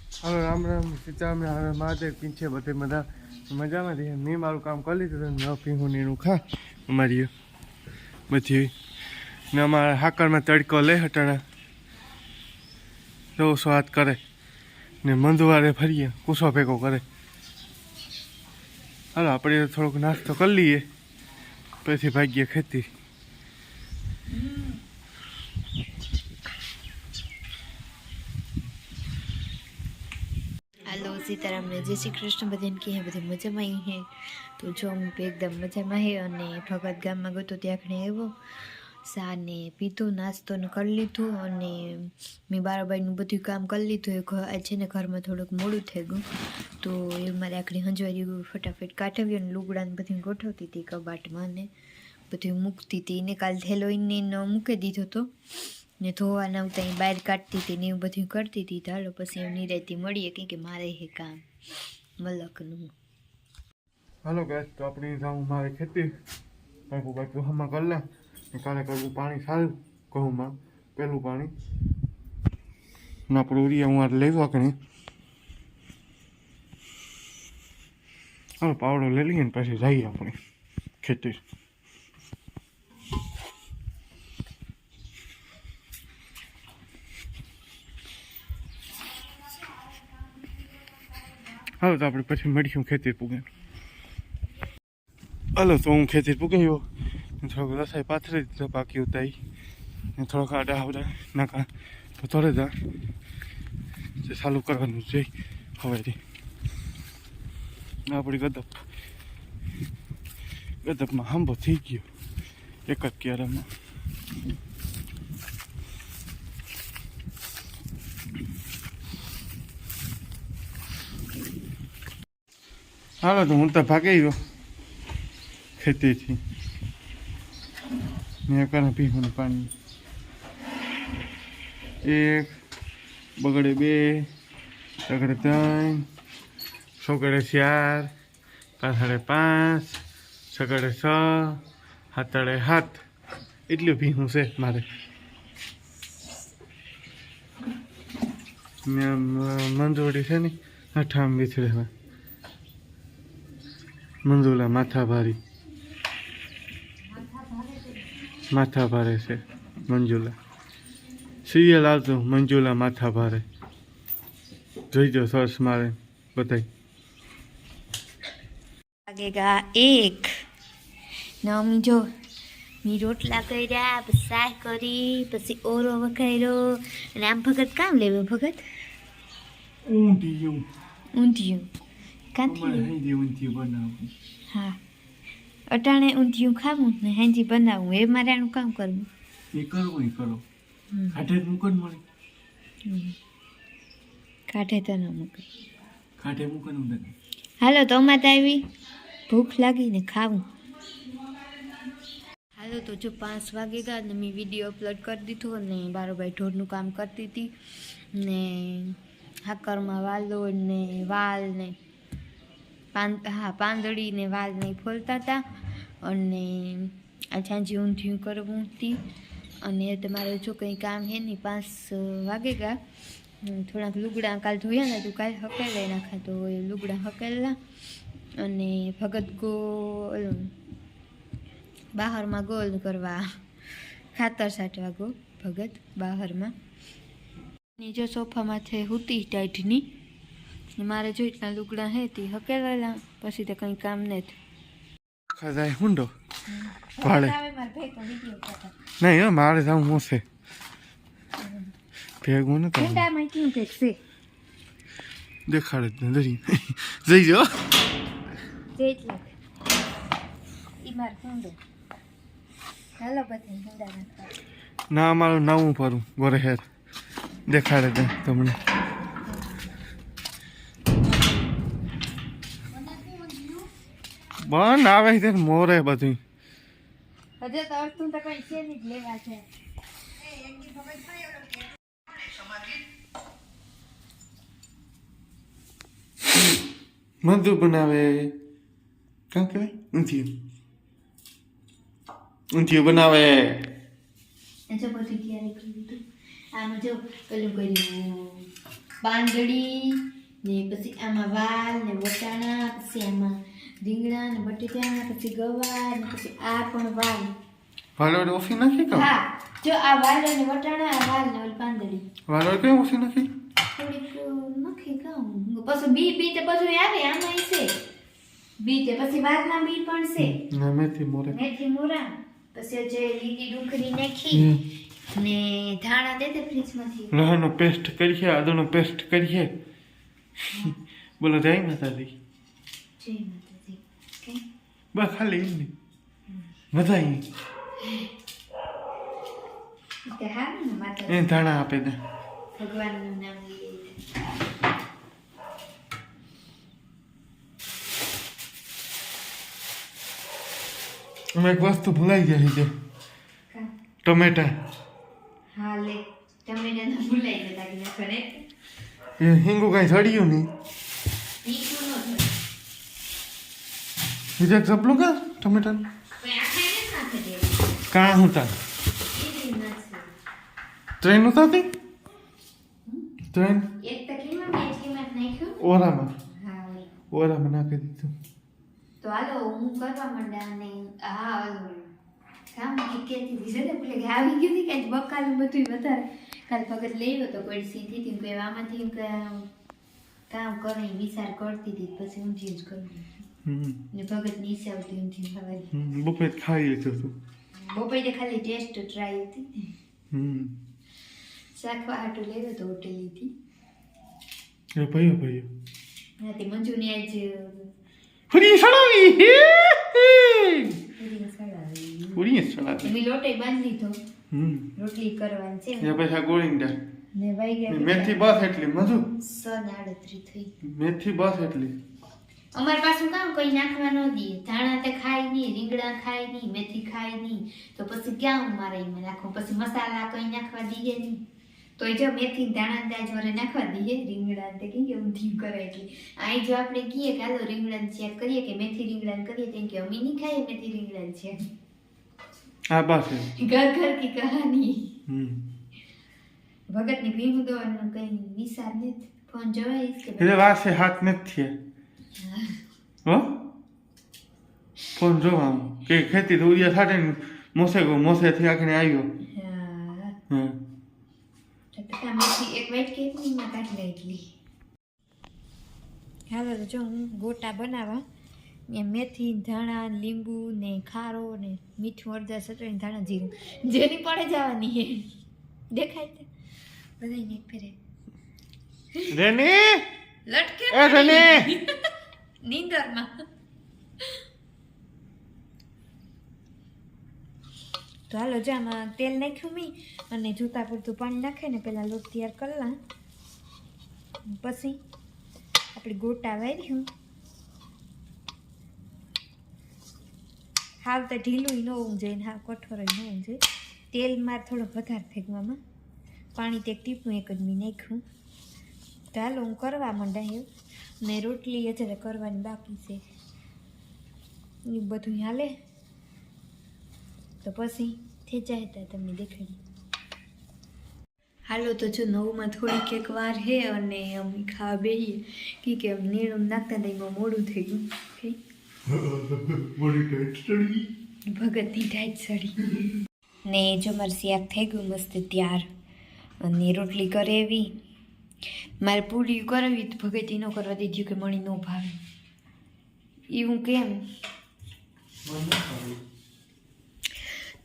હવે રામ રામ સીતારામ હવે મહાદેવ પીંછે બધે મજામાં રહે. મેં મારું કામ કરી લીધું ન પીવું ને એનું ખા અમારી બધી ને અમારા હાકરમાં તડકો લે હટાણા એવો સ્વાદ કરે ને મંદુવારે ફરીએ કૂસો ભેગો કરે. હાલો આપણે થોડોક નાસ્તો કરી લઈએ પછી ભાગીએ ખેતી. हेलो सीताराम ने जय श्री कृष्ण बधाने की है बधे मजाમાં ही है. तो जो હું એકદમ મજામાં હે અને ભગત ગામમાં ગયો તો ત્યાં આવ્યો સા ને પીધું નાસ્તો ને કરી લીધું અને મેં બારાબાઈનું બધું કામ કરી લીધું. છે ને ઘરમાં થોડુંક મોડું થઈ ગયું તો એ મારે આખરી હંજવારી ફટાફટ કાઢવી અને લુગડાને બધું ગોઠવતી હતી કબાટમાં ને બધું મૂકતી હતી. એને કાલ થેલો એને મૂકી દીધો હતો ને ધોવાના ઉતા બહાર કાઢતી હતી ને એવું બધું કરતી હતી. ચાલો પછી એમ નિરાયતી મળીએ કે મારે હે કામ મલકનું. હાલો ગેસ તો આપણે જાઉં મારે ખેતી કાંઈક બાકી હમણાં કરી લે ને કાલે કરવું પાણી સારું ઘઉંમાં પહેલું પાણી ને આપણે ઉરિયા હું આ લઈ વાકણી. હાલો પાવડો લઈ લઈએ ને પછી જઈએ આપણે ખેતી. હાલો તો આપણે પછી મળીશું ખેતી પૂગે. હાલો તો હું ખેતી પૂગાયો થોડોક રસાઈ પાથરી દીધો બાકી ઉતાઈ ને થોડોક આડા આવડા નાકા તો થોડે જા જે ચાલુ કરવાનું છે હવેથી. આપણી ગદપમાં હાંભો થઈ ગયો એક જ ક્યારામાં. હાલો તો હું તો ભાગી ગયો ખેતીથી મેં કરે પીવાનું પાણી એક બગડે બે બગડે ત્રણ છોકડે 4 પાછળે 5 છગડે 6 હાથડે 7 એટલું ભીહું છે મારે. મંજોડી છે ને અઠામ બીથડે હવે મંજુલા માથા ભારે છે મંજુલા સિરિયલ આવતું મંજુલા માથા ભારે જોઈજો સર્ચ મારે બધાય. વાગેગા 1 ને અમી જો મી રોટલા કર્યા પછી શાક કરી પછી ઓરો વઘાર્યો અને આમ ભગત કામ લેવો ભગત ઊંધિયું કાંથી હા અટાણે ઊંધિયું ખાવું ને હાંજી બનાવવું એ મારે આનું કામ કરવું એ કરો કાઢે મૂકો ને મળે કાઢે તો ન મૂકે કાઢે મૂકો ને. હાલો તો અમારે આવી ભૂખ લાગીને ખાવું. હાલો તો જો 5 વાગે ગયા ને મેં વિડીયો અપલોડ કરી દીધું અને બારોબાઈ ઢોરનું કામ કરતી હતી ને હાકરમાં વાલો ને વાલ ને પાંદડી ને વાલ ને ફોલતા હતા અને આ સાંજે ઊંધિયું કરવું હતી. અને તમારે જો કંઈ કામ હે નહીં 5 વાગે ગયા થોડાક લુગડા કાલ ધોયા ને તો કાલ હકેલાઈ નાખા તો એ લુગડા હકેલા અને ભગત ગોલ બહારમાં ગોલ કરવા ખાતર સાટવા ગો ભગત બહારમાં નીચે સોફામાંથી હુતી ટાઈટની મારે જો એટલા લુગડા હે તે હકેલાલા પછી તો કંઈ કામ નથી. ખાય હુંડો ભાડે નહીં હો મારે જાઉં હું છે ભેગું ને ઠંડામાં કેવું કંઈક છે દેખાડે જ નથી જઈ જાઓ જેટલા ઈ માર હુંડો હાલો બધી હુંડા નાખવા ના અમારું નવું ફરું ગોરે હેર દેખાડે દે તમને. બંધ આવે છે મોરે બધું હજે તો અર્થું તો કઈ છે નહીં લેવા છે. મંદુ બનાવે કાં કહેવાય ઊંધિયું બનાવે. જો બધું ક્યારે કરી દીધું આમાં જો પેલું કર્યું પાંદડી ને પછી આમાં વાલ ને વટાણા, પછી આમાં રીંગણા ને બટેટા, પછી ગવાર ને પછી આ પણ વાલ. વાલોડ ઓછી નાખી કાં? હા, જો આ વાલ અને વટાણા, આ વાલ ને ઓલી પાંદડી વાલોડ કેમ ઓછી નાખી? થોડીક નાખી કાં. પછી બી તે બધું આવે આમાં છે. બી તે પછી વાલના બી પણ છે. ના મેથી મોરે. મેથી મોરા, પછી જે લીલી ડુંગળી નાખી ને ધાણા દે દે ફ્રીજમાંથી. લસણનો પેસ્ટ કરીએ, આદુનો પેસ્ટ કરીએ. બોલો જય માતાજી. જય માતાજી. કે બસ ખાલી એમ નહીં મજા આવી. કે હારું ને માતાજી. એ ધાણા આપે ને ભગવાનનું નામ લઈએ. અમે એક વસ્તુ ભૂલાઈ જાય છે, કા ટમેટા. હા લે ટમેટા ના ભૂલાઈ જતા કે ખરે એ હિંગુ કાંઈ સડ્યું નહીં. મીઠું ન થયું. બીજા સપલું કા ટમેટા કોઈ આખાય ને નાખે દે. કાં હું તા ઈ નથી. ટ્રેન ઉતારતી ટ્રેન એક તકલીમાં બે કિંમત નાખ્યું. ઓરામાં હા ઓય. ઓરામાં નાખી દીધું. તો હાલો હું કરવા માંડા અને હા ઓલું કામ કેતી દીધે ને પેલે કે આવી ગયું કે બકાલું બધું વધારે કાલ ભગત લેવો તો કોઈ સીધી થી કોઈ આમાંથી કામ કરે વિચાર કરતી હતી પછી હું ચેન્જ કરું ને ભગત નીચે આવતી ઊંધી ખવાય. બપોરે ખાઈ લીધું હતું. બપોરે ખાલી ટેસ્ટ ટ્રાય હતી. શાકવા હાટું લેવો તો હોટેલેથી. એ ભાઈઓ ભાઈઓ હા તે મંજુની આજ ફરી સડાવી પૂરી સળાવી. પૂરી સડાવી. એની લોટે બાંધી દીધો. રોટલી કરવાની છે એ પૈસા ગોળીંડા ને વાઈ મેથી બસ એટલી મજુ 7:38 થઈ. મેથી બસ એટલી. અમાર પાછું કામ કોઈ નાખવા ન દે. ધાણા તે ખાય નહીં, રીંગણા ખાય નહીં, મેથી ખાય નહીં, તો પછી ક્યાં મારે એમાં નાખો. પછી મસાલા કોઈ નાખવા દઈએ નહીં. તો એ જો મેથી ધાણા ત્યાં જોરે નાખવા દઈએ. રીંગણા તે કઈ કે ઊંધી કરે એટલે અહીં જો આપણે કહીએ કે હાલો રીંગણા ચેક કરીએ કે મેથી રીંગણા કરીએ તો કે અમે નહીં ખાઈએ મેથી રીંગણા છે. આ બસ ઘર ઘર કી કહાની. ભગત ની ભીમ દોવાનું કઈ નિશાન નથી. ફોન જોવાય કે એટલે વાસે હાથ નથી હો ફોન જોવા કે ખેતી તો ઉડિયા થાટે ને મોસેથી આખને આવ્યો. હા મેથી એક વાઈટ કેકની માં કાઢી લે એટલી. હાલો તો જો હું ગોટા બનાવવા ને મેથી ધાણા લીંબુ ને ખારો ને મીઠું અડધા સટણી ધાણા જીરું જેની પડે જવાની હે દેખાય છે બધાને એક ફેરે રેની લટકે એ રેની નીંદરમાં. તો હાલો જો આમાં તેલ નાખ્યું મી અને જૂતા પૂરતું પાણી નાખે ને પહેલાં લોટ તૈયાર કરલા પછી આપણે ગોટા વાર્યું. હાવ તો ઢીલું ન હોવું જોઈએ ને હાવ કઠોર ન હોવું જોઈએ. તેલ મારે થોડોક વધારે ફેંકવામાં પાણી તે એક ટીપું એક જ મી નાખ્યું. તો હાલો હું કરવા માંડાયું ને રોટલી અત્યારે કરવાની બાકી છે એ બધું હાલે તો પછી થઈ જાય તો તમને દેખાડી. હાલો તો જો નવમાં થોડીક એક વાર હે અને અમે ખાવા બેહીએ કે આમ નીણું નાખતા હતા એમાં મોડું થઈ ગયું. ભગતની ટાઈટ સડી ને જો મારે શાક થઈ ગયું મસ્ત તૈયાર અને રોટલી કરે એવી. મારે પૂરી કરવી તો ભગત ન કરવા દીધું કે મણી ન ભાવે એવું કેમ.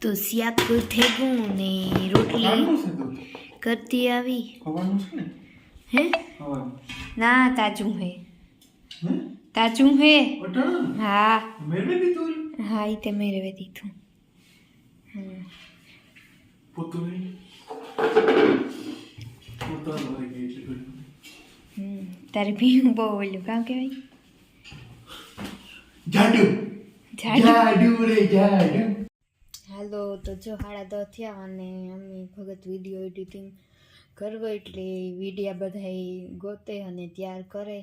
તો શાક થઈ ગયું ને રોટલી કરતી આવી. હે ના તાજું હે તાજું હે. હા હા એ તે મેળવે દીધું. તારે ભીનું બહુ ઓલું કામ કહેવાય જાડુ. હાલો તો જો 10:30 થયા અને અમે ભગત વિડીયો એડિટિંગ કરવો એટલે વિડીયા બધા ગોતે અને તૈયાર કરે.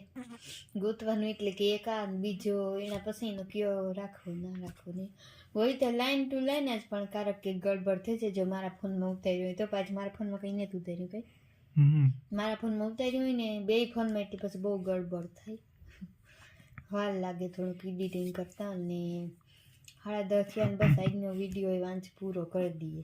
ગોતવાનું એટલે કે એક આ બીજો એના પછીનો કયો રાખવો ના રાખવો નહીં હોય તો લાઈન ટુ લાઈન જ પણ કારક કે ગડબડ થઈ જાય. જો મારા ફોનમાં ઉતાર્યું હોય તો પાછું મારા ફોનમાં કંઈ નથી ઉતાર્યું કંઈ મારા ફોનમાં ઉતાર્યું હોય ને બે ફોનમાં એટલે પછી બહુ ગડબડ થાય, વાર લાગે થોડુંક એડિટિંગ કરતા. અને 10:30 થયા ને બસ આજનો વિડીયો એ વાંચ પૂરો કરી દઈએ.